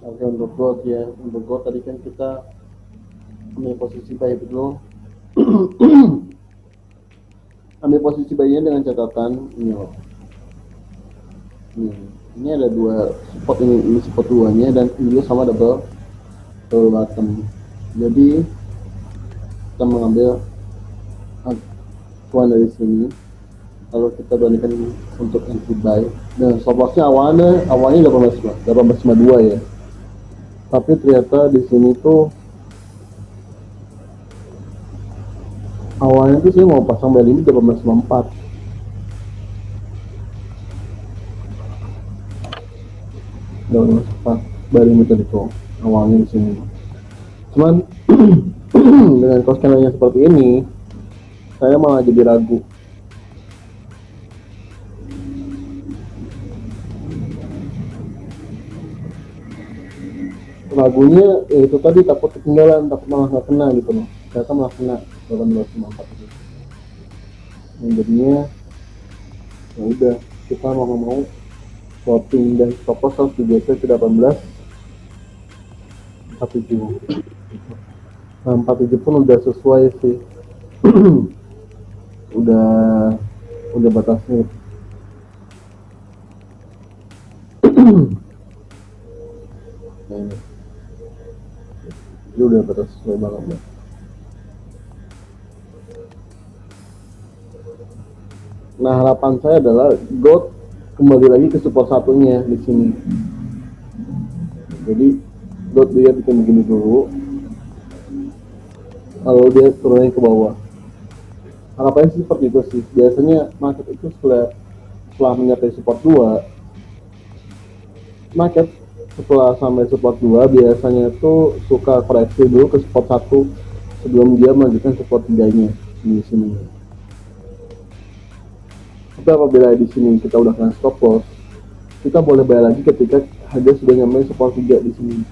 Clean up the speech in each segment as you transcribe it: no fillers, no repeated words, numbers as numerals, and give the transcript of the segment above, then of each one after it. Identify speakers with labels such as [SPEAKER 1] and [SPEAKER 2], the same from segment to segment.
[SPEAKER 1] Oke, untuk gold ya, untuk gold tadi kan kita ambil posisi buy dulu. Ambil posisi buy-nya dengan catatan ini loh. Ini ada dua support, ini support duanya, dan ini sama double bottom. Jadi kita mengambil acuan dari sini. Kalau kita bandingkan untuk entry buy, dan stop lossnya awalnya 18,52 ya. Tapi ternyata di sini tuh awalnya tuh saya mau pasang buy limit 18,4. Dalam sempat buy limit itu awalnya di sini. Cuman dengan cost candle seperti ini, saya malah jadi ragu. Ragunya ya itu tadi, takut ketinggalan, takut malah nggak kena gitu loh. Ternyata malah kena 18,4 itu. Dan jadinya ya udah, kita mau swapping dan stop loss harus digeser ke 18,47. Nah, 47 pun udah sesuai sih. udah batasnya. Nah, ini udah batas sesuai banget ya. Nah, harapan saya adalah gold kembali lagi ke support satunya di sini. Jadi gold dia bikin begini dulu, lalu dia turunin ke bawah. Harapannya sih seperti itu sih. Biasanya market itu setelah mencapai support 2, market setelah sampai support 2 biasanya tuh suka koreksi dulu ke support 1 sebelum dia melanjutkan support 3-nya di sini. Tapi apabila di sini kita udah kena stop loss, kita boleh bayar lagi ketika harga sudah nyampe support 3 di sini.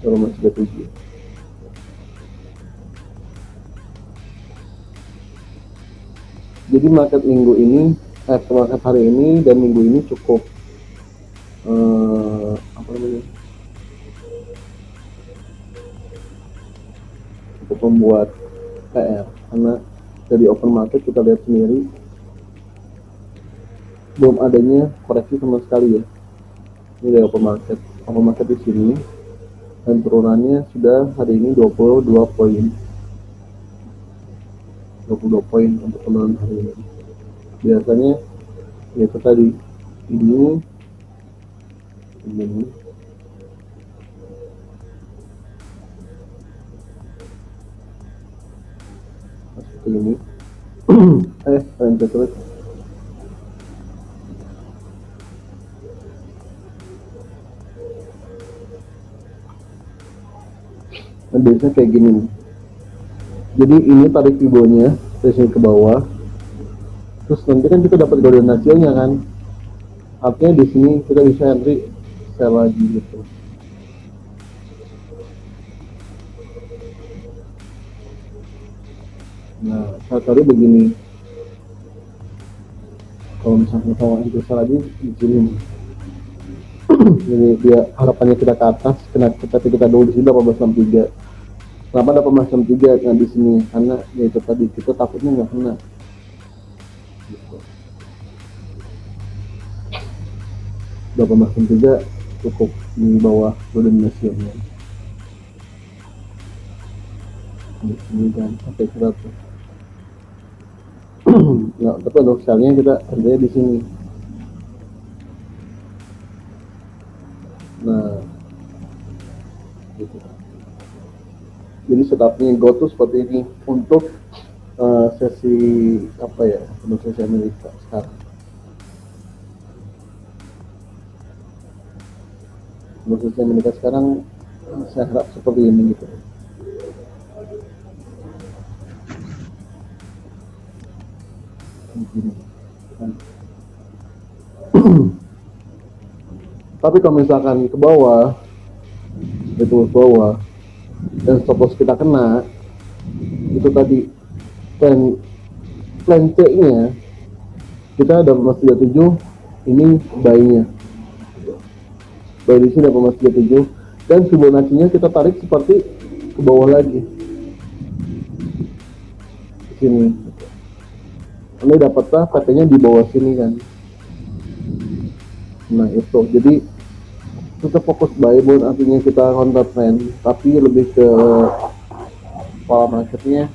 [SPEAKER 1] Kalau masih ada 7. Jadi market minggu ini, market hari ini dan minggu ini cukup cukup membuat PR, karena dari open market kita lihat sendiri belum adanya koreksi sama sekali ya. Ini dari open market di sini, dan turunannya sudah hari ini 22 poin untuk penurunan hari ini. Biasanya ya itu tadi, ini seperti ini. Terus nah, biasanya kayak gini nih. Jadi ini tarik fibonya dari sini ke bawah, terus nanti kan kita dapat golden hasilnya kan, artinya di sini kita bisa entry sell lagi gitu. Nah, saat kali begini, kalau misalnya kita mau entry sell lagi di sini. Jadi dia harapannya kita ke atas, tapi kita dulu di sini 1863. Kenapa 1863 nah di sini? Karena ya itu tadi, kita takutnya nggak kena. Gitu. 1863 cukup di bawah golden hasilnya. Di sini kan sampai 100. Nah, tapi untuk sellnya kita kerjanya di sini. Nah, gitu. Jadi setupnya go tuh seperti ini untuk sesi apa ya, untuk sesi Amerika sekarang. Untuk sesi Amerika sekarang saya harap seperti ini gitu. Begini. Tapi kalau misalkan ke bawah, itu ke bawah, dan stop loss kita kena, itu tadi plan C-nya kita ada masih 7, ini buy-nya. By di sini 1837 dan Fibonacci-nya kita tarik seperti ke bawah lagi di sini. Ini dapatlah PT-nya di bawah sini kan. Nah itu jadi kita fokus buy buat artinya kita counter trend, tapi lebih ke pola marketnya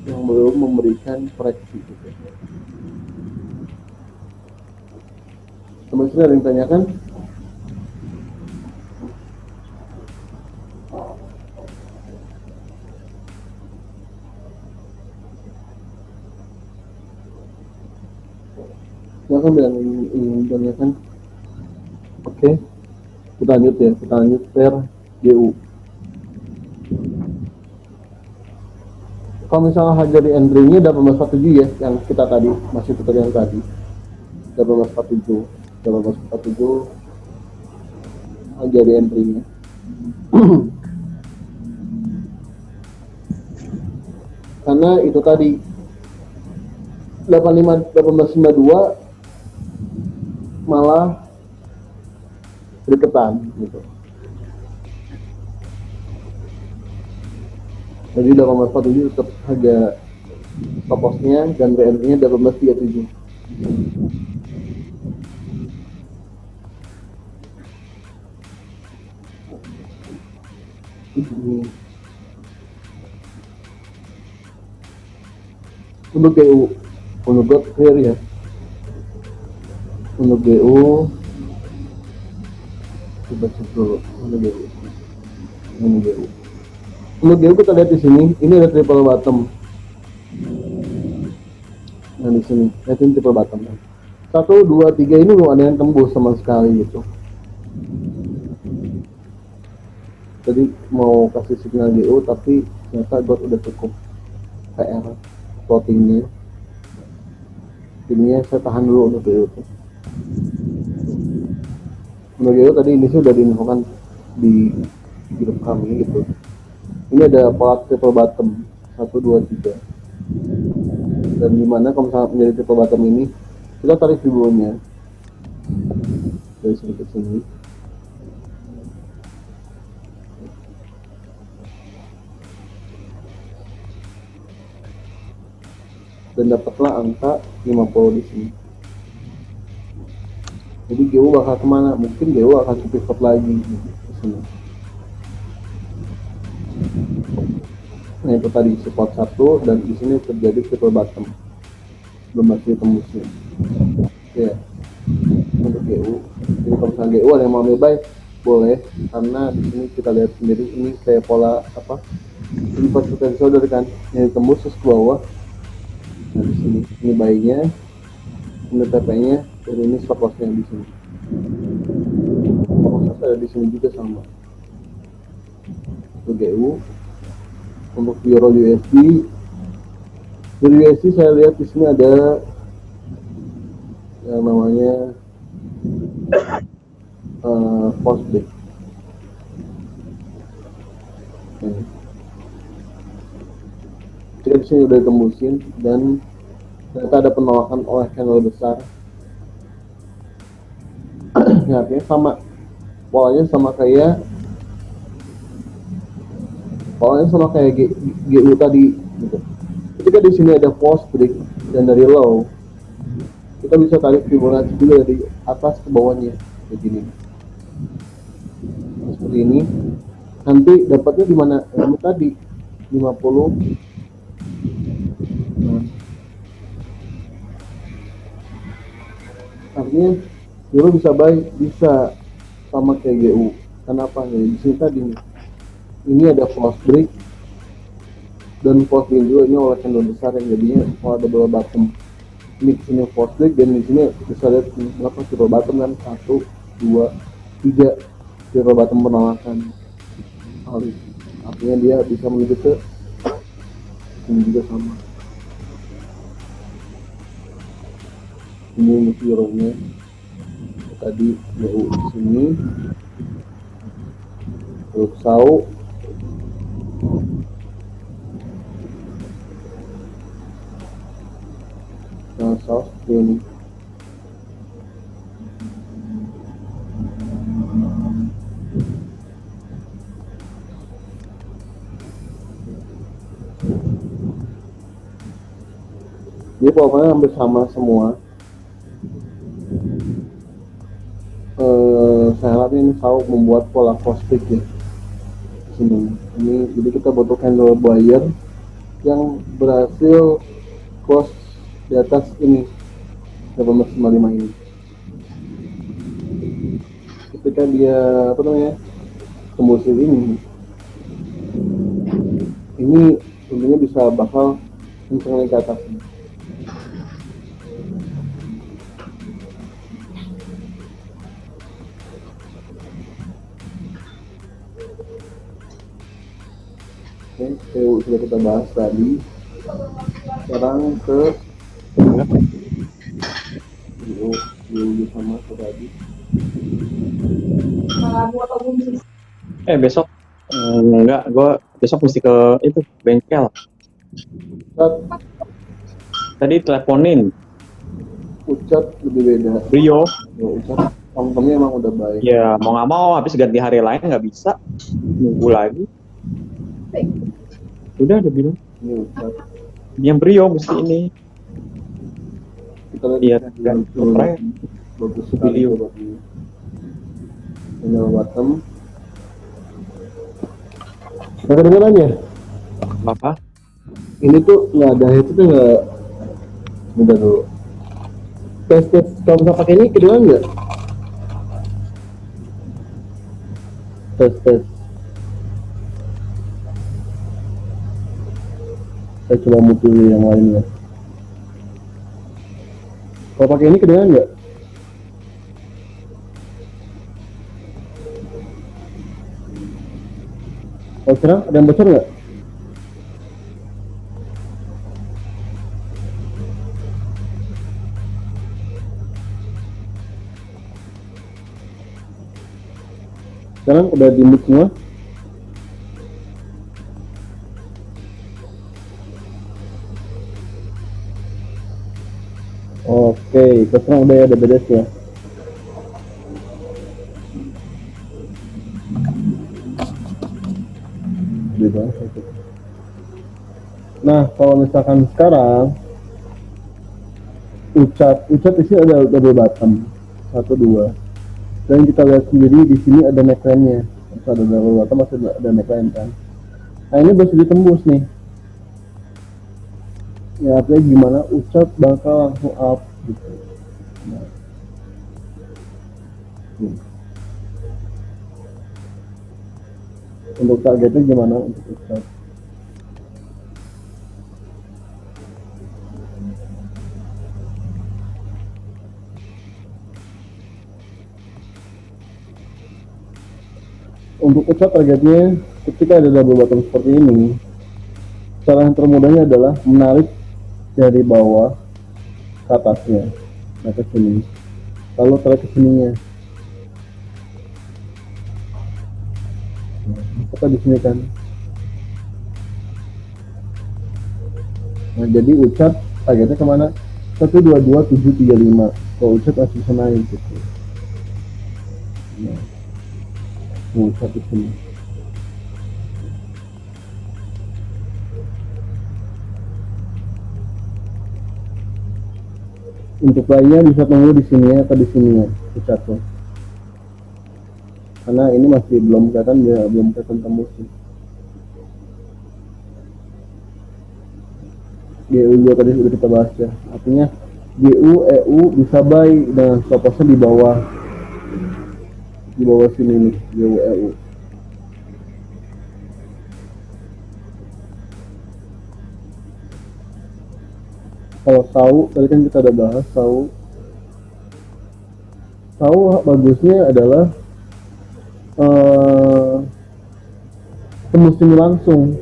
[SPEAKER 1] yang belum memberikan koreksi gitu. Teman-teman ada yang tanyakan? Silakan bilang ingin tanyakan. Oke, kita lanjut ya, kita lanjut per GU. Kalau misalnya harga di entry-nya 1847 ya, yang kita tadi masih putar yang tadi 1847 harga di entry-nya. Karena itu tadi 1852 malah deketan gitu. Jadi 1847 tetap harga stop loss-nya dan re-entry-nya 1837. Untuk GU, untuk clear ya. Untuk GU coba cek dulu. Untuk GU kita lihat di sini, ini ada triple bottom. Nah di sini, lihatin triple bottom. 1, 2, 3 ini belum ada yang tembus sama sekali gitu. Jadi mau kasih signal GU tapi ternyata got udah cukup PR floatingnya. Ini saya tahan dulu untuk GU. Untuk GU tadi ini sudah diinfokan di grup kami gitu. Ini ada pola triple bottom 1, 2, 3 dan dimana kalau misalnya menjadi triple bottom ini kita tarik fibonya dari sini ke sini dan dapatlah angka 50 di sini. Jadi GU bakal kemana? Mungkin GU akan pivot lagi ke sini. Nah itu tadi support 1 dan di sini terjadi triple bottom belum masih tembusnya. Ya untuk GU. Jadi kalau misalnya GU ada yang mau buy boleh, karena di sini kita lihat sendiri ini kayak pola apa? Ini potensial dari kan yang tembus ke bawah. Nah di sini ini buy-nya, ini TP-nya, dan ini stop loss-nya di sini. Stop loss ada di sini juga sama. Untuk GU. Untuk Euro USD, dari USD saya lihat di sini ada yang namanya false break. Jadi di sini udah tembusin dan ternyata ada penolakan oleh candle besar. Ya, artinya sama polanya sama kayak GU tadi gitu. Ketika di sini ada false break dan dari low kita bisa tarik Fibonacci juga dari atas ke bawahnya kayak gini. Seperti ini. Nanti dapatnya di mana? Tadi 50. Nah. Artinya Euro bisa buy, bisa sama kayak GU. Kenapa? Ya di sini tadi ini ada false break dan false break juga ini oleh candle besar yang jadinya kalau ada double bottom. Ini di sini false break dan di sini bisa lihat berapa triple bottom kan 1, 2, 3 triple bottom penolakan. Artinya dia bisa menuju ke ini juga sama. Ini Euro-nya tadi GU di sini. Terus SAU seperti ini. Dia pokoknya hampir sama semua. Saya harap ini tahu membuat pola kostik ya di sini. Ini jadi kita butuh candle buyer yang berhasil close di atas ini 1895 ini. Ketika dia apa namanya tembus ini tentunya bisa bakal kenceng ke atas. Oke, sudah kita bahas tadi. Sekarang ke sama ke tadi.
[SPEAKER 2] Besok enggak, gue besok mesti ke itu bengkel. Tadi teleponin.
[SPEAKER 1] Ucat lebih beda.
[SPEAKER 2] Brio.
[SPEAKER 1] Ya, Ucat tongtongnya emang udah baik.
[SPEAKER 2] Ya mau nggak mau habis ganti hari lain nggak bisa, nunggu lagi. Udah bilang.
[SPEAKER 1] Ini Ucat.
[SPEAKER 2] Yang Brio mesti ini.
[SPEAKER 1] Kita lihat
[SPEAKER 2] kan
[SPEAKER 1] bagus sekali buat ini. Ini bottom. Nah, kedengarannya?
[SPEAKER 2] Apa?
[SPEAKER 1] Ini tuh nggak ada itu tuh nggak. Udah dulu. Tes kalau bisa pakai ini kedengaran nggak? Tes. Saya coba muncul yang lainnya. Kalau pakai ini kedengaran nggak? Kalau sekarang ada yang bocor nggak? Sekarang udah di mute semua. Oke, sekarang udah ada beres ya. Nah, kalau misalkan sekarang ucat di sini ada double bottom 1 2. Dan kita lihat sendiri di sini ada neckline-nya. Ada double bottom, masih ada neckline kan. Nah, ini masih ditembus nih. Ya, artinya gimana ucat bakal langsung up gitu. Nah. Untuk targetnya gimana untuk ucat? Untuk ucat targetnya ketika ada double bottom seperti ini, cara yang termudahnya adalah menarik dari bawah ke atasnya, nah ke sini, lalu tarik ke sininya. Kita di sini kan. Nah, jadi ucat targetnya kemana? 122735. Kalau ucat masih bisa naik gitu. Nah, ucat di sini. Untuk lainnya bisa tunggu di sini atau di sini ya, ucatnya. Karena ini masih belum kelihatan tembus sih. GU juga tadi sudah kita bahas ya. Artinya GU, EU bisa buy dengan stop lossnya di bawah sini nih, GU, EU. Kalau tahu tadi kan kita udah bahas tahu bagusnya adalah tembus ini langsung.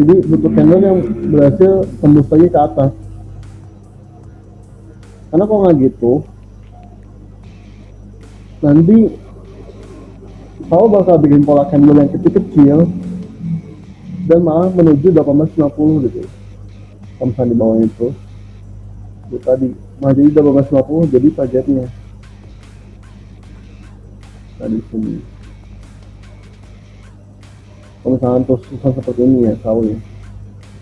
[SPEAKER 1] Jadi butuh candle yang berhasil tembus lagi ke atas. Karena kalau nggak gitu, nanti tahu bakal bikin pola candle yang kecil-kecil dan malah menuju 1850 gitu. Kalau misalnya di bawahnya itu tadi malah jadi 1850 jadi targetnya. Nah di sini. Kalau misalnya terus susah seperti ini ya tahu ya.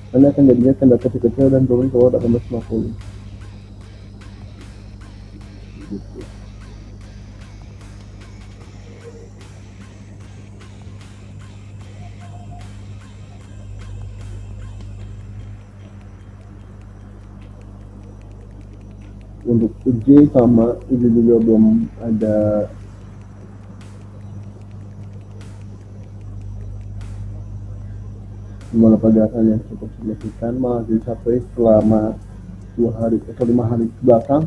[SPEAKER 1] Nanti akan jadinya tanda kecil dan turun ke bawah 1850 gitu. Untuk UJ sama, itu juga belum ada gimana pergerakan yang cukup signifikan, malah dicapai selama 2 hari atau 5 hari ke belakang.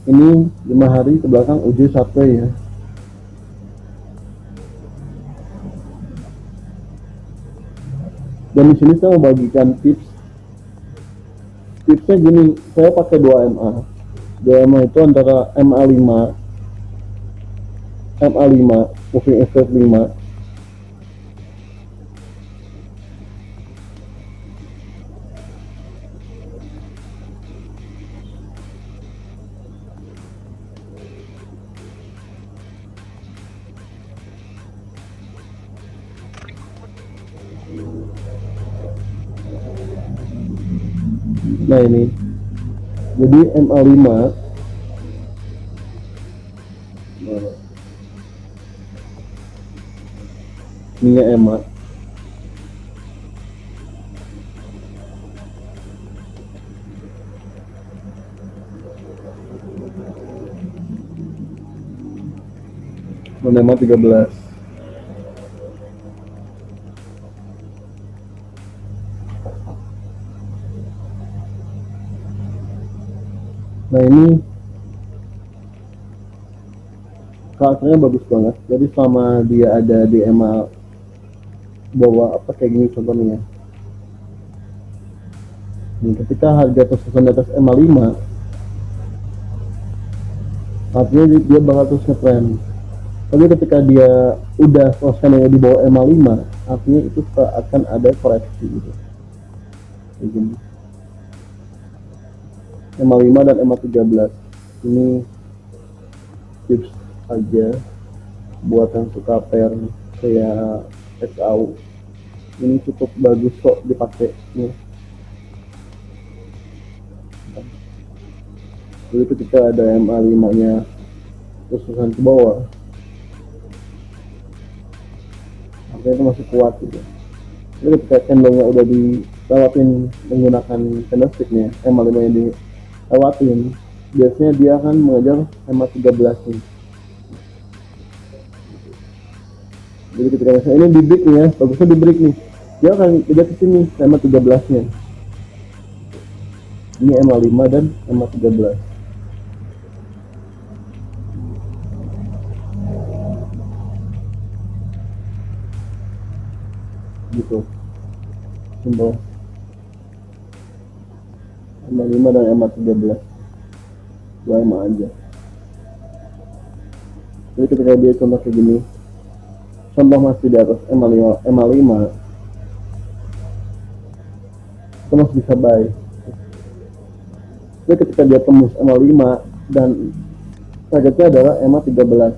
[SPEAKER 1] Ini 5 hari ke belakang UJ sampai ya. Dan di sini saya mau bagikan tipsnya gini, saya pakai 2 MA itu antara MA5 moving average 5. Nah ini, jadi MA5 ini MA MA 13. Nah ini karakternya bagus banget. Jadi selama dia ada di MA bawah apa kayak gini contohnya. Nih, ketika harga terus di atas MA5, artinya dia bakal terus ngetrend. Tapi ketika dia udah selesai di bawah MA5, artinya itu akan ada koreksi gitu. Kayak gini. MA5 dan MA13 ini tips aja buat yang suka pair kayak XAU. Ini cukup bagus kok dipakai nih. Jadi ketika ada MA5 nya terus ke bawah, artinya itu masih kuat gitu. Jadi ketika candlenya udah dilewatin menggunakan candlesticknya, MA5 nya dilewatin, biasanya dia akan mengejar MA13 nih. Jadi ketika misalnya ini di break nih ya, bagusnya di break nih, dia akan tidak ke sini MA13 nya. Ini MA5 dan MA13. Gitu. Simbol MA5 dan MA13. 2 MA aja. Jadi ketika dia contoh kayak gini, contoh masih di atas MA5 kita masih bisa buy. Jadi ketika dia tembus MA5 dan targetnya adalah MA13,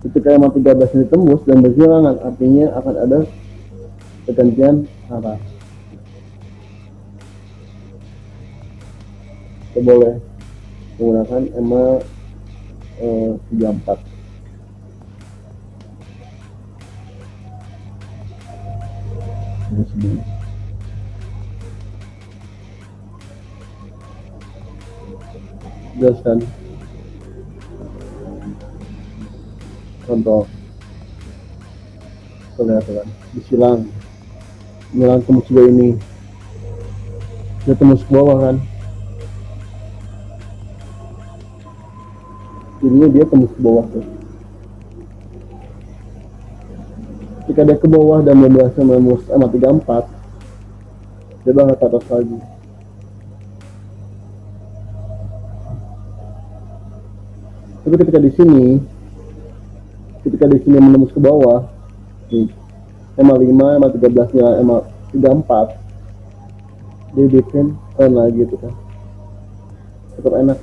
[SPEAKER 1] ketika MA13 ini tembus dan bersilangan, artinya akan ada pergantian arah. Kita boleh menggunakan MA34. Ini segini. Jelaskan contoh kelihatan disilang tembus juga ini, dia tembus ke bawah kan, jadinya dia tembus ke bawah tuh. Ketika dia ke bawah dan belum berhasil menembus MA34, dia bakal ke atas lagi. Tapi ketika di sini menembus ke bawah, nih, MA5, MA13 nya MA34, dia bikin turn lagi tuh kan, tetap enak.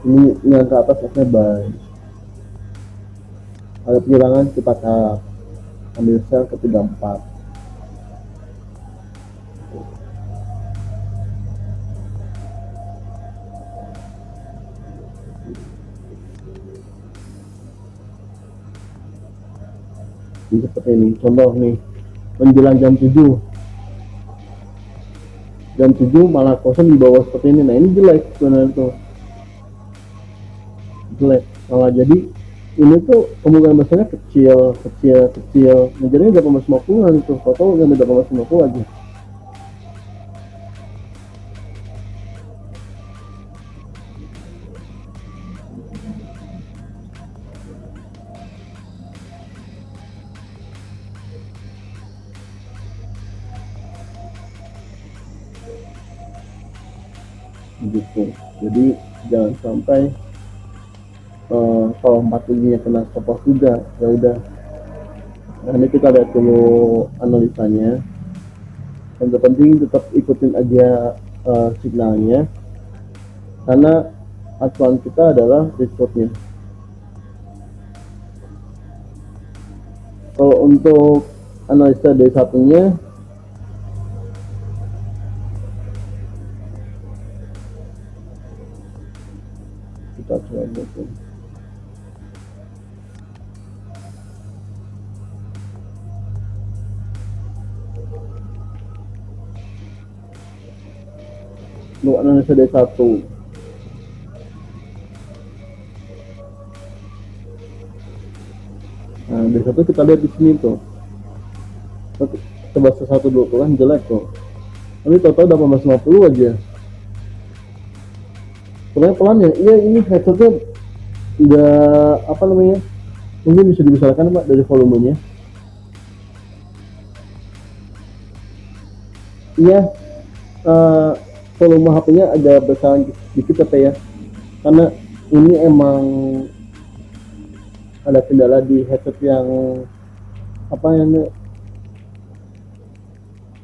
[SPEAKER 1] Ini yang ke atas efeknya buy. Ada penyerangan kita ambil sell ke 34. seperti ini. Contoh nih, menjelang jam 7 malah kosong di bawah seperti ini. Nah ini jelek sebenarnya tuh, jelek malah. Jadi ini tuh kemungkinan besarnya kecil. Nah jadinya 850-an itu, total yang 850 aja. Gitu. Jadi jangan sampai kalau 4 giginya kena stop loss juga, ya udah. Nah, ini kita lihat dulu analisanya. Yang terpenting tetap ikutin aja signalnya, karena acuan kita adalah reportnya. Kalau untuk analisa dari satunya, kita coba lihat. Untuk analisa dari satu, nah dari satu kita lihat di sini tuh, coba 120 kan jelek tuh, ini total 850 aja. Pelan ya, iya ini headsetnya nggak apa namanya, mungkin bisa dibesarkan Pak dari volumenya. Iya, volume HP-nya agak besar dikit ya, karena ini emang ada kendala di headset yang apa yang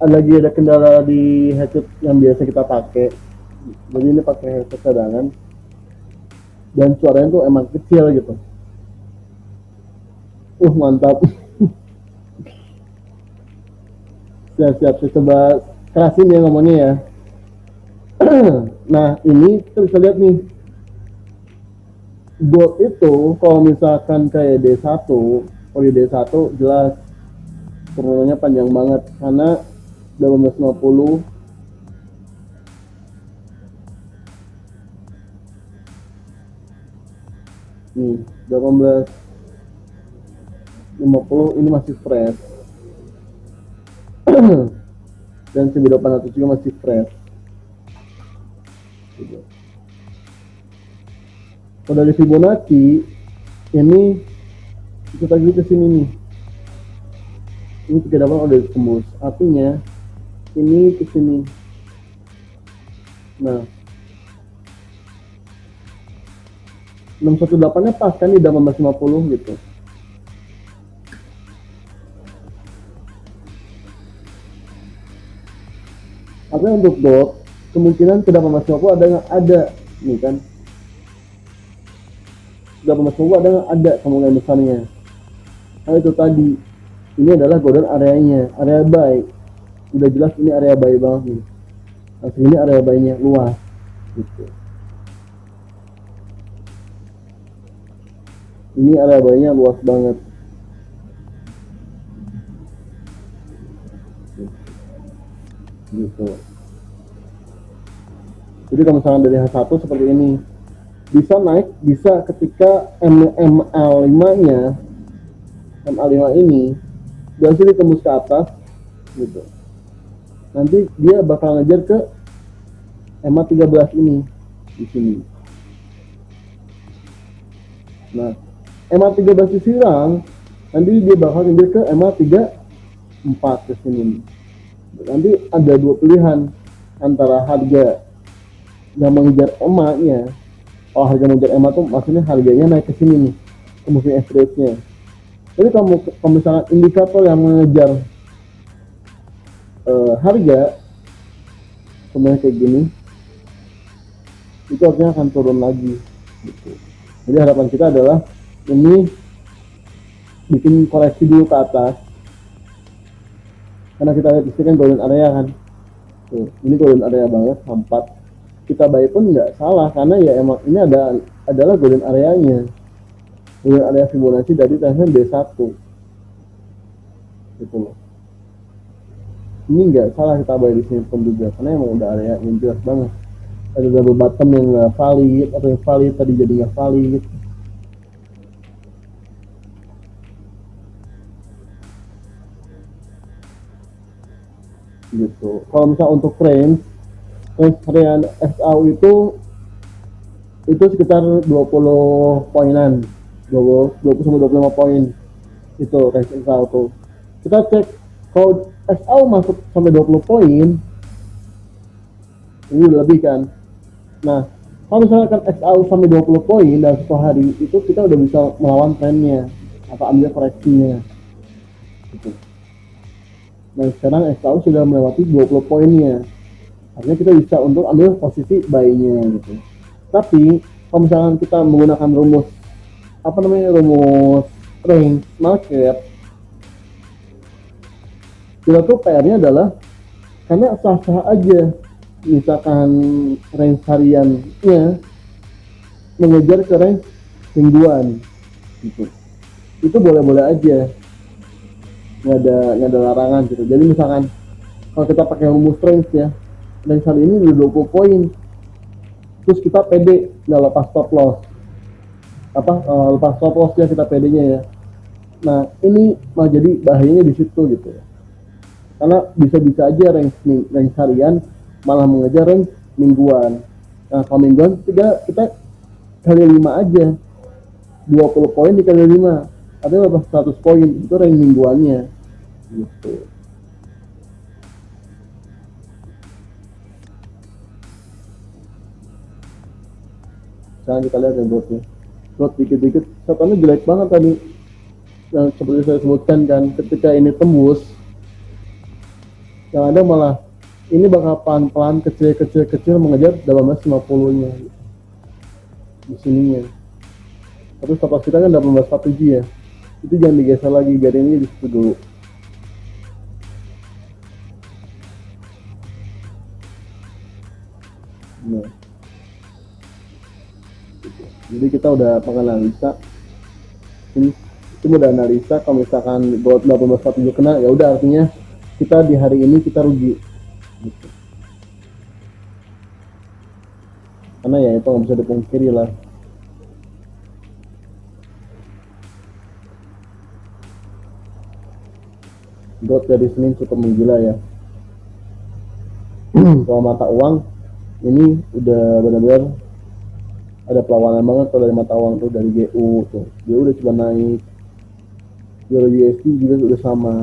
[SPEAKER 1] ada kendala di headset yang biasa kita pakai. Jadi ini pakai headset cadangan dan suaranya tuh emang kecil gitu. Mantap. Siap, saya coba kerasin ya ngomongnya ya. Nah ini kita bisa lihat nih, gold itu kalau misalkan kayak D1, kalau di D1 jelas turunannya panjang banget, karena 1850 nih, 1850 ini masih fresh. Dan 1800 juga masih fresh. Kalau dari Fibonacci ini kita lagi ke sini nih, ini 38 udah tembus, artinya ini ke sini. Nah 618 nya pas kan di 1850 gitu. Artinya untuk gold kemungkinan ke 1850 ada nih kan, 1850 ada kemungkinan besarnya. Nah itu tadi, ini adalah golden areanya, area buy. Udah jelas ini area buy banget nih. Nah ini area buy-nya luas gitu. Ini area buy-nya luas banget. Gitu. Jadi kalau misalnya dari H1 seperti ini, bisa naik, bisa ketika MA5-nya, MA5 ini berhasil ditembus ke atas gitu. Nanti dia bakal ngejar ke MA13 ini di sini. Nah, MA13 disirang, nanti dia bakal ngejar ke MA34 ke sini. Nanti ada dua pilihan antara harga yang mengejar EMA-nya. Oh, harga mengejar EMA tuh maksudnya harganya naik ke sini nih, ke moving average-nya. Jadi kalau misalnya indikator yang mengejar harga sebenarnya kayak gini, itu artinya akan turun lagi gitu. Jadi harapan kita adalah ini bikin koreksi dulu ke atas, karena kita lihat di sini kan golden area kan. Tuh, ini golden area banget, 4. Kita buy pun nggak salah, karena ya emang ini adalah golden areanya, golden area Fibonacci dari trennya D1 gitu loh. Ini nggak salah kita bayar di sini pun juga, karena emang udah area yang jelas banget. Ada double bottom yang nggak valid, atau yang valid tadi jadi nggak valid gitu. Kalau misalnya untuk range harian SAU itu sekitar 20 poinan, 20 sampai 25 poin itu range SAU tuh. Kita cek kalau SAU masuk sampai 20 poin ini udah lebih kan. Nah, kalau misalkan XAU sampai 20 poin dalam satu hari, itu kita udah bisa melawan trennya atau ambil koreksinya gitu. Nah, sekarang XAU sudah melewati 20 poinnya, artinya kita bisa untuk ambil posisi buy-nya gitu. Tapi kalau misalkan kita menggunakan rumus rumus range market, kita tuh PR-nya adalah karena sah-sah aja misalkan range hariannya mengejar ke range mingguan gitu, itu boleh-boleh aja, nggak ada larangan gitu. Jadi misalkan kalau kita pakai rumus range ya, range hari ini udah 20 poin, terus kita pede nggak lepas stop loss, lepas stop loss ya, kita pedenya ya. Nah ini malah jadi bahayanya di situ gitu ya, karena bisa-bisa aja range harian malah mengejar range mingguan. Nah kalau mingguan kita kali 5 aja, 20 poin dikali 5 artinya lepas 100 poin, itu range mingguannya gitu. Sekarang kita lihat ya growth-nya, growth dikit-dikit setannya jelek banget tadi yang seperti saya sebutkan kan. Ketika ini tembus, yang ada malah ini bakal pelan-pelan kecil mengejar 1850 nya di sininya. Terus stop loss kita kan 1847 ya, itu jangan digeser lagi, garingnya di situ dulu. Nah, jadi kita udah menganalisa ini, itu udah analisa kalau misalkan gold 1847 kena, ya udah artinya kita di hari ini kita rugi gitu. Karena ya itu nggak bisa dipungkiri lah. Gold dari Senin cukup menggila ya. Kalau mata uang ini udah benar-benar ada perlawanan banget kalau dari mata uang tuh, dari GU tuh. GU udah coba naik, Euro USD juga udah sama,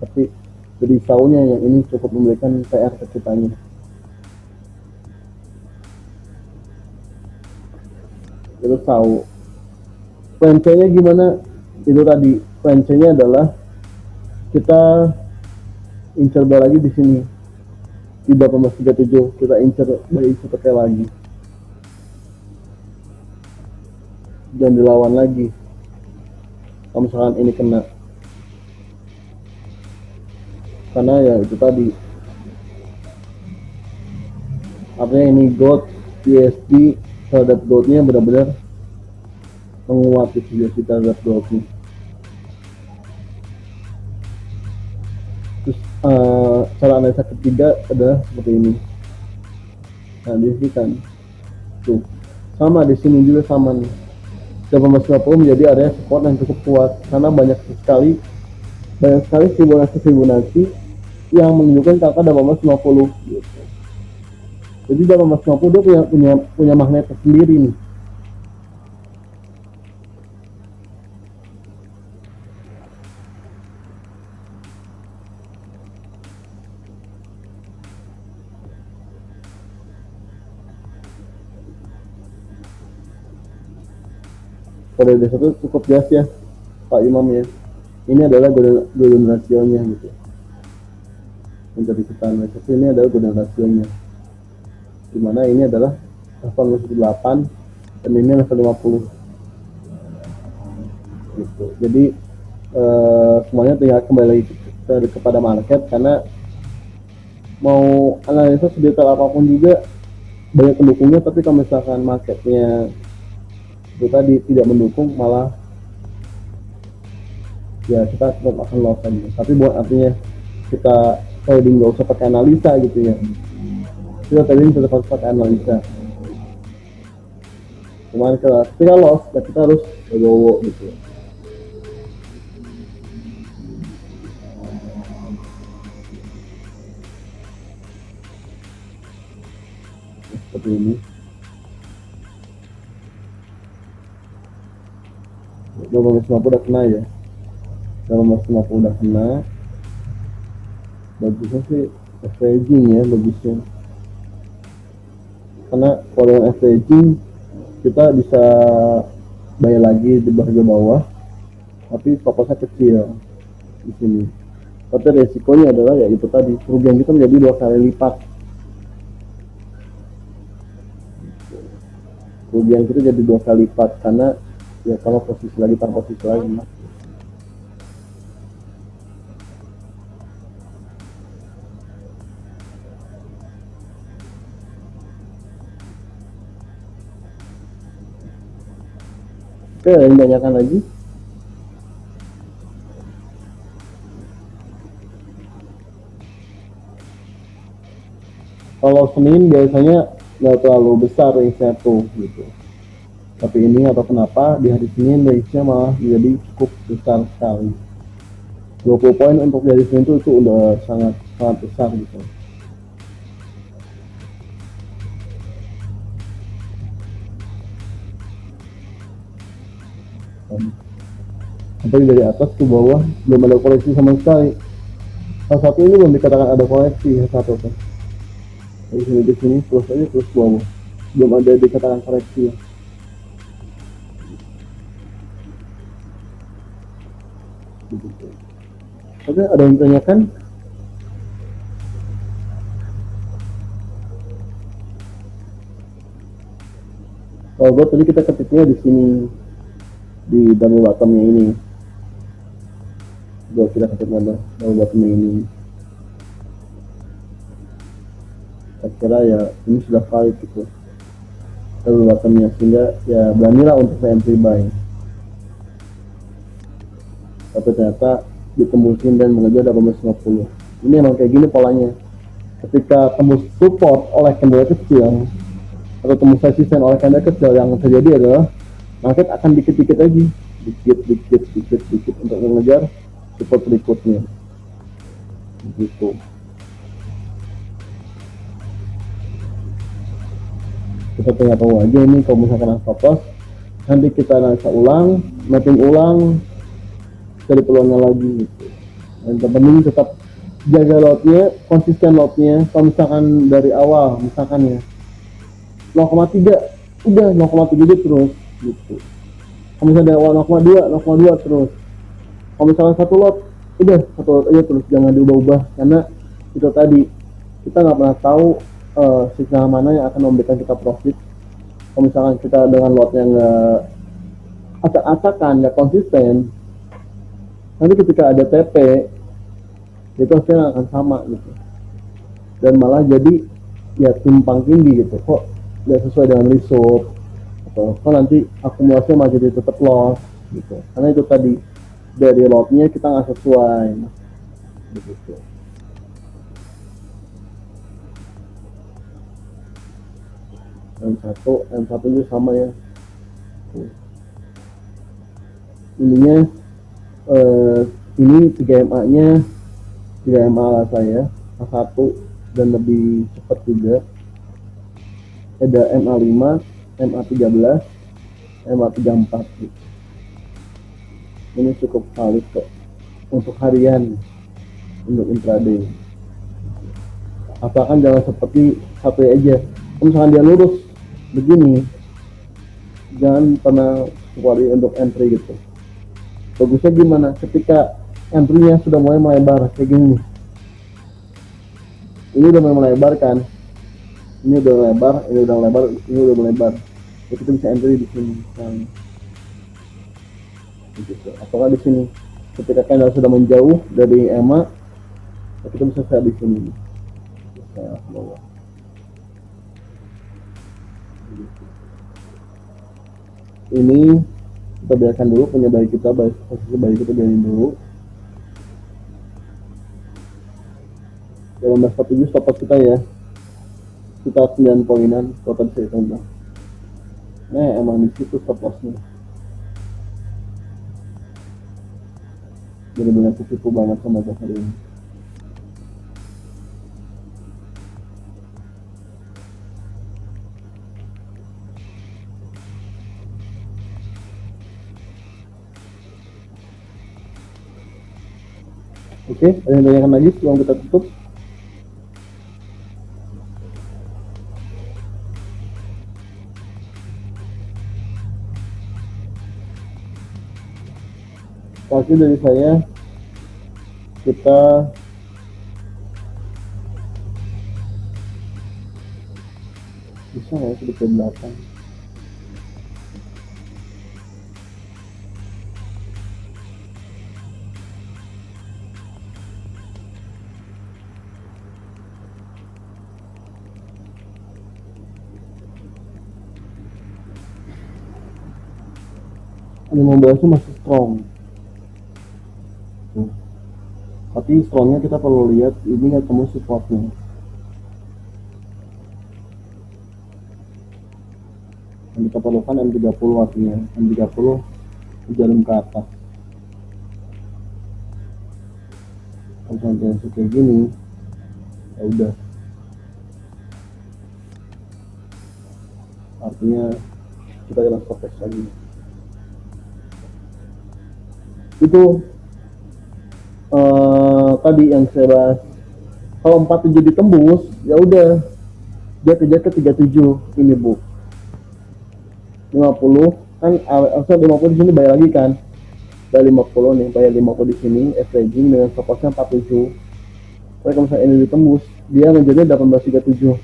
[SPEAKER 1] tapi dari SAU-nya yang ini cukup memberikan PR ke kitanya. Itu SAU. PNC-nya gimana? Itu tadi PNC-nya adalah kita incer lagi di sini di 1837, kita incer dari seperti lagi dan dilawan lagi kalau misalkan ini kena, karena ya itu tadi artinya ini gold USD terhadap goldnya benar-benar menguat di USD terhadap goldnya. Terus cara analisa ketiga adalah seperti ini. Nah di sini kan tuh sama, di sini juga sama nih, 1850 menjadi area support yang cukup kuat karena banyak sekali Fibonacci yang menunjukkan angka 1850 gitu. Jadi 1850 dia punya magnet tersendiri nih. Pada desa itu cukup jelas ya Pak Imam ya. Ini adalah golden ratio-nya gitu. Untuk kita analisa ini adalah golden ratio-nya. Dimana ini adalah level 8 dan ini level 50. Gitu. Jadi semuanya tinggal kembali lagi kepada market, karena mau analisa sedetail apapun juga banyak pendukungnya, tapi kalau misalkan marketnya itu tadi tidak mendukung, malah ya kita tetap akan loss aja. Tapi buat artinya kita trading nggak usah pakai analisa gitu ya, kita trading tetap harus pakai analisa. Cuman ketika loss ya kita harus legowo gitu. Seperti ini. 1850 udah kena ya. 1850 udah kena. Bagusnya sih averaging ya, bagusnya. Karena kalau dengan averaging kita bisa bayar lagi di bagian bawah, tapi fokusnya kecil di sini. Tapi resikonya adalah ya itu tadi, kerugian kita menjadi 2 kali lipat. Kerugian kita jadi 2 kali lipat karena ya kalau posisi lagi tanpa posisi lagi. Oke, yang tanyakan lagi. Kalau Senin biasanya nggak terlalu besar range-nya tuh gitu. Tapi ini atau kenapa di hari Senin range-nya malah jadi cukup besar sekali. 20 poin untuk dari Senin itu udah sangat besar gitu. Sampai dari atas ke bawah belum ada koreksi sama sekali. Salah satu ini belum dikatakan ada koreksi, satu tuh. Dari sini ke sini terus aja terus bawah, belum ada dikatakan koreksi. Oke, ada yang tanyakan? Kalau gue tadi kita ketiknya di sini di double bottomnya ini. Gue kira ketiknya double bottomnya ini. Saya kira ya ini sudah valid gitu double bottomnya, sehingga ya beranilah untuk entry buy. Tapi ternyata ditembusin dan mengejar 1850. Ini emang kayak gini polanya. Ketika tembus support oleh candle kecil atau tembus resisten oleh candle kecil, yang terjadi adalah market akan dikit-dikit lagi, dikit untuk mengejar support berikutnya. Begitu. Kita tinggal tahu aja ini kalau misalkan stop loss, nanti kita analisa ulang, mapping ulang, cari peluangnya lagi gitu. Dan terpenting tetap jaga lotnya, konsisten lotnya. Kalau misalkan dari awal misalkan ya 0,3 udah 0,3 terus gitu. Kalau misalkan dari awal 0,2 terus. Kalau misalkan satu lot udah satu lot aja terus, jangan diubah-ubah, karena itu tadi kita nggak pernah tahu signal mana yang akan memberikan kita profit. Kalau misalkan kita dengan lotnya nggak acak-acakan, nggak konsisten, nanti ketika ada TP itu hasilnya akan sama gitu, dan malah jadi ya timpang tinggi gitu, kok nggak sesuai dengan result, atau kok nanti akumulasinya malah jadi tetap loss gitu, karena itu tadi dari lotnya kita nggak sesuai gitu. M1 itu sama ya, ininya ini 3MA nya 3MA lah saya, A1 dan lebih cepat juga. Ada MA5, MA13, MA34 gitu. Ini cukup valid kok untuk harian, untuk intraday. Asalkan jangan seperti satu aja. Misalkan dia lurus begini, jangan pernah keluar untuk entry gitu. Bagusnya gimana? Ketika entry-nya sudah mulai melebar kayak gini. Ini udah mulai melebar kan? Ini udah melebar, ini udah melebar, ini udah melebar. Jadi kita bisa entry di sini misalnya. Gitu. Apakah di sini ketika candle sudah menjauh dari EMA, kita bisa lihat di sini. Bisa bawah. Ini kita biarkan dulu punya bayi kita, posisi bayi kita biarin dulu. 1847 stop loss kita ya, kita 9 poinan total saya tambah. Nah emang di situ stop lossnya benar-benar ketipu banget sama gue hari ini. Oke, ada yang tanyakan lagi sebelum kita tutup? Pasti dari saya, kita bisa nggak sedikit belakang? Ini membalasnya masih strong. Tapi strongnya kita perlu lihat ini ketemu supportnya. Yang kita perlukan M30 artinya M30 jalan ke atas. Kalau sampai kayak gini, ya udah. Artinya kita kena stop loss lagi. Itu tadi yang saya bahas. Kalau 47 ditembus, ya udah dia kejar ke 37 ini bu. 50 kan, harusnya 50 di sini bayar lagi kan, bayar 50 nih, bayar 50 di sini, averaging dengan stop lossnya 47. Tapi kalau misalnya ini ditembus, dia ngejarnya 1837.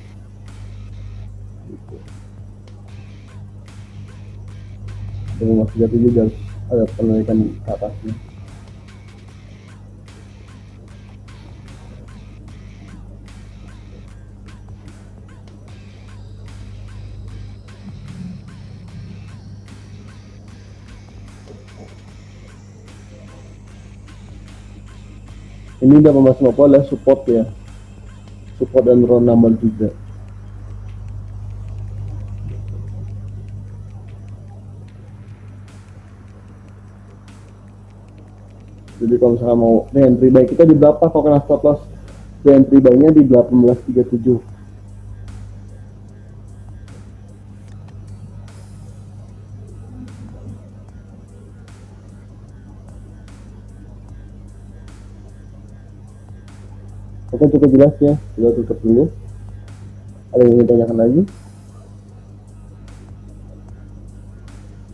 [SPEAKER 1] Jadi 1837 dia harus ada penaikan ke atasnya. Ini 1850 adalah support ya, support dan round number juga. Jadi kalau misalnya mau entry buy kita di berapa, kalau kena stop loss entry buy nya di 1837. Oke, cukup jelas ya, kita tutup dulu. Ada yang ingin tanyakan lagi?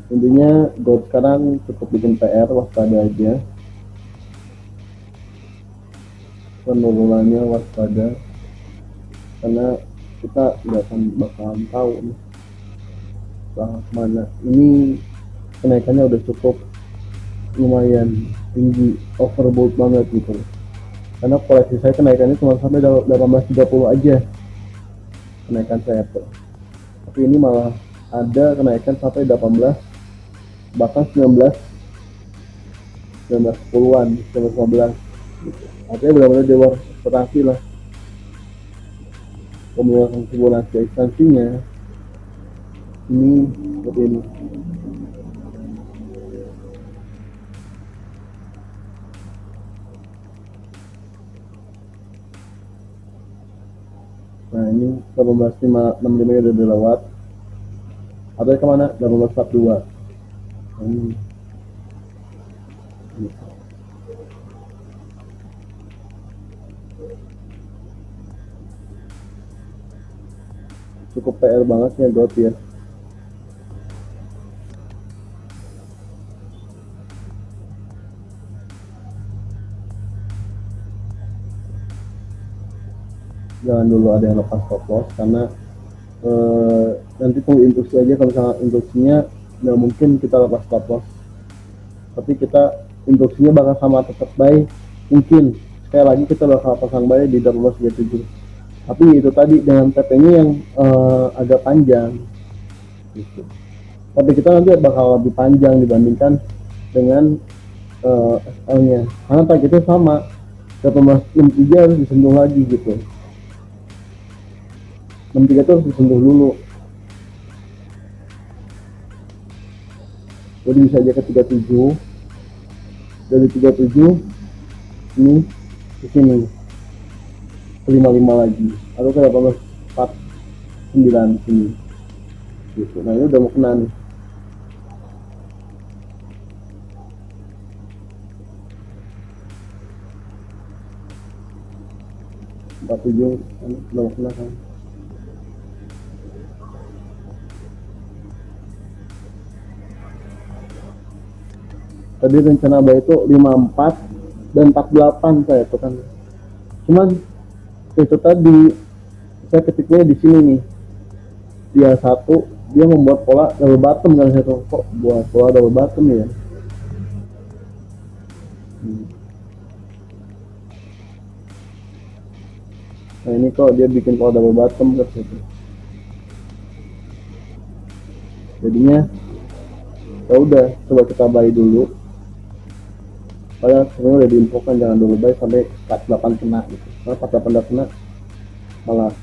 [SPEAKER 1] Intinya gold sekarang cukup bikin PR, waspada aja. Penurunannya waspada, karena kita nggak akan bakalan tahu nih mana. Ini kenaikannya udah cukup lumayan tinggi, overbought banget gitu. Karena koleksi saya kenaikannya cuma sampai 1830 aja kenaikan saya tuh. Tapi ini malah ada kenaikan sampai 18, bahkan 1910-an, 1915 gitu. Artinya benar-benar di luar ekspektasi lah. Kemudian Fibonacci ekstensinya ini seperti ini. Nah ini 1865 udah dilewat. Atau kemana? 1842. Ini cukup PR banget ya gold ya. Jangan dulu ada yang lepas stop loss, karena nanti tunggu induksi aja. Kalau misalnya induksinya nggak mungkin kita lepas stop loss, tapi kita induksinya bakal sama tetap buy. Mungkin sekali lagi kita bakal pasang buy di 1837, tapi itu tadi dengan TP nya yang agak panjang gitu. tapi kita nanti bakal lebih panjang dibandingkan dengan SL-nya, karena targetnya sama, 1863 harus disentuh lagi gitu. 63 itu harus disentuh dulu, jadi bisa aja ke 37, dari 37 ini ke sini ke 55 lagi, atau ke 1849 sini gitu. Nah ini udah mau kena nih. Empat tujuh udah mau kena kan. Tadi rencana abah itu 54 dan 48 saya itu kan. Cuman itu tadi saya ketiknya di sini nih. Dia satu, dia membuat pola double bottom kan, saya tuh kok buat pola double bottom ya. Nah ini kok dia bikin pola double bottom kan gitu. Jadinya ya udah, coba kita buy dulu. Padahal sebenarnya udah diinfokan jangan dulu buy sampai 48 kena gitu. Karena 48 udah kena, malah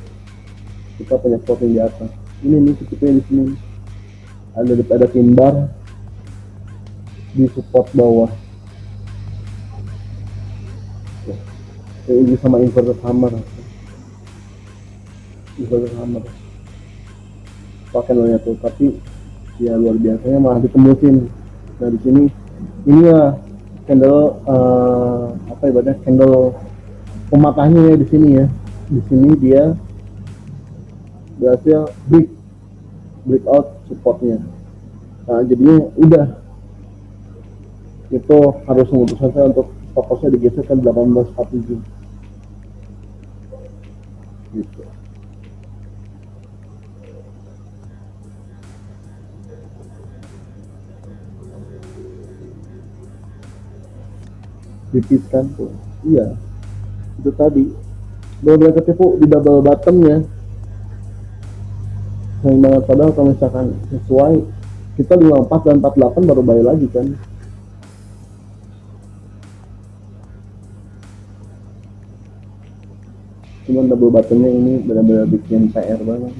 [SPEAKER 1] kita punya spotting di atas. Ini nih titiknya di sini. Ada pin bar di support bawah. Ini sama inverter hammer. Pakai nolnya tuh, tapi ya luar biasanya malah ditembusin. Nah di sini ini ya candle apa ibaratnya candle pematahnya ya di sini ya. Di sini dia berhasil breakout supportnya. Nah jadinya udah, itu harus memutuskan saya untuk fokusnya digeser ke 1847 gitu. Dipiskan tuh, iya itu tadi benar-benar ketipu di double bottomnya. Sayang banget, padahal kalau misalkan sesuai kita 54 dan 48 baru bayar lagi kan. Cuman double bottomnya ini benar-benar bikin PR banget,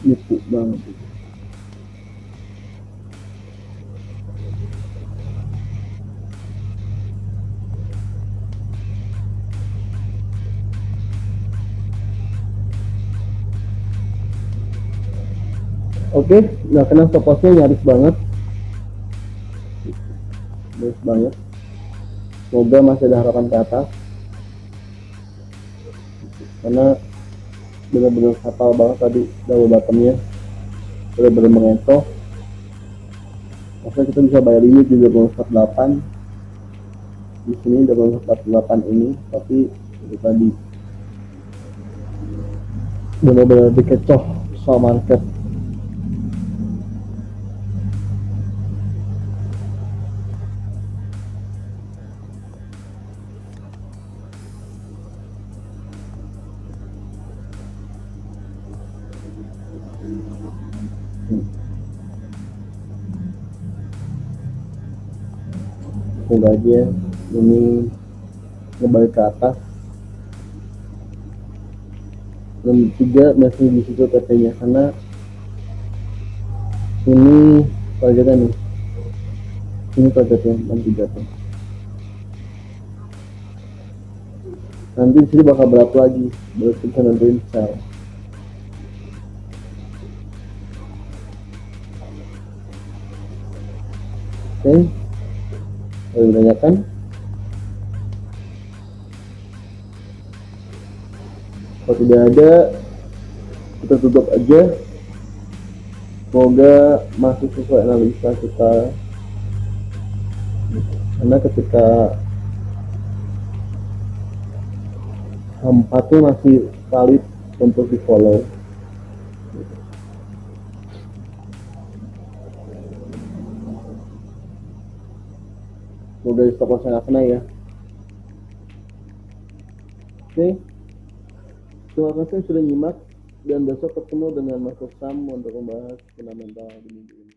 [SPEAKER 1] nipu banget. Oke, nah kena stop lossnya nyaris banget. Semoga masih ada harapan ke atas, karena benar-benar fatal banget tadi double bottomnya, benar-benar mengentok. Maksudnya kita bisa bayar ini di 2048 di sini 2048 ini, tapi itu tadi benar-benar dikecoh sama market. Semoga aja ini kembali ke atas. Dan 3 masih di situ TP-nya, karena ini targetnya nih, ini targetnya 63 tuh. Nanti di sini bakal berat lagi, berarti bisa nentuin sell. Oke, ada yang menanyakan? Kalau tidak ada, kita tutup aja. Semoga masih sesuai analisa kita, karena ketika empatnya masih valid untuk di follow. Semoga stop loss nggak kena ya. Oke, terima kasih sudah nyimak, dan besok ketemu dengan Mas Sam untuk membahas fundamental di minggu ini.